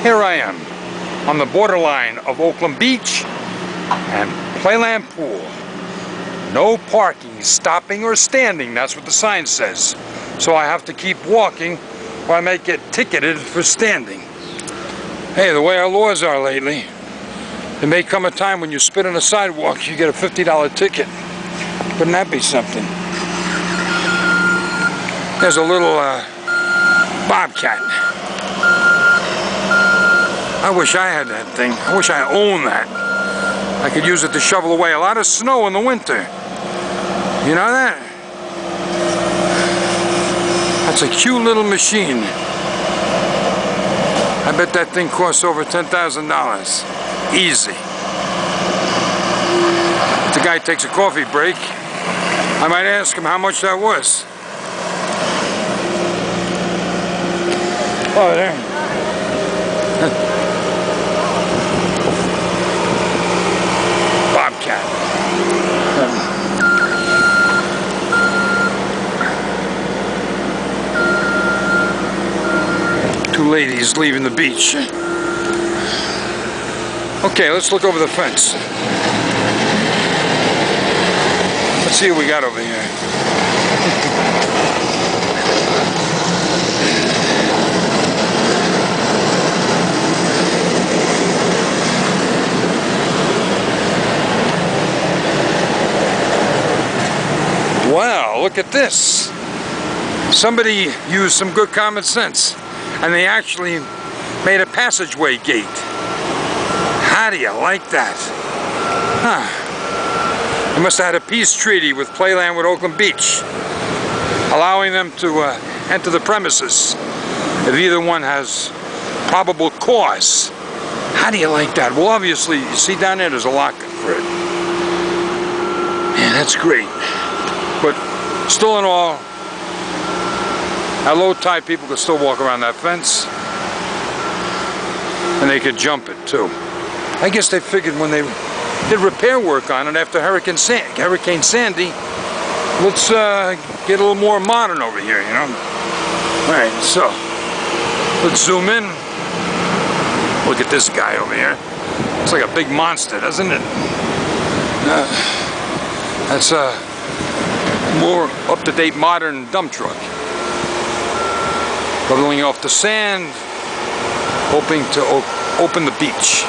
Here I am on the borderline of Oakland Beach and Playland Pool. No parking, stopping, or standing. That's what the sign says. So I have to keep walking or I might get ticketed for standing. Hey, the way our laws are lately, there may come a time when you spit on a sidewalk, you get a $50 ticket. Wouldn't that be something? There's a little bobcat. I wish I had that thing. I wish I owned that. I could use it to shovel away a lot of snow in the winter. You know that? That's a cute little machine. I bet that thing costs over $10,000. Easy. If the guy takes a coffee break, I might ask him how much that was. Oh, there. Bobcat. Two ladies leaving the beach. Okay, let's look over the fence. Let's see what we got over here. Wow, look at this. Somebody used some good common sense and they actually made a passageway gate. How do you like that? Huh. They must have had a peace treaty with Playland with Oakland Beach, allowing them to enter the premises if either one has probable cause. How do you like that? Well, obviously, you see down there, there's a lock for it. Man, that's great. But still in all, at low tide, people could still walk around that fence, and they could jump it too. I guess they figured when they did repair work on it after Hurricane Sandy, let's get a little more modern over here, you know. All right, so let's zoom in. Look at this guy over here. Looks like a big monster, doesn't it? That's a more up-to-date modern dump truck. Leveling off the sand, hoping to open the beach.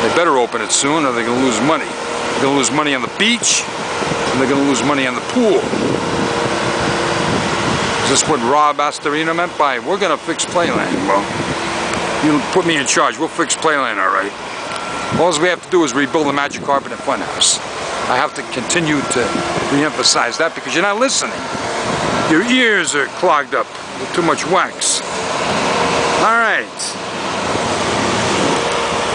They better open it soon or they're going to lose money. They're going to lose money on the beach and they're going to lose money on the pool. Is this what Rob Astorino meant by, we're going to fix Playland? Well, you put me in charge, we'll fix Playland, all right. All we have to do is rebuild the Magic Carpet and Funhouse. I have to continue to re-emphasize that because you're not listening. Your ears are clogged up with too much wax. All right.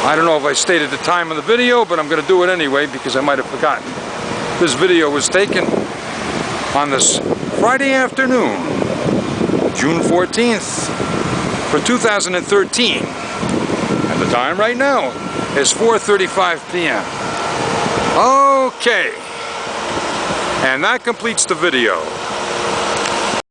I don't know if I stated the time of the video, but I'm going to do it anyway because I might have forgotten. This video was taken on this Friday afternoon, June 14th, for 2013. And the time right now is 4:35 p.m. Okay. And that completes the video.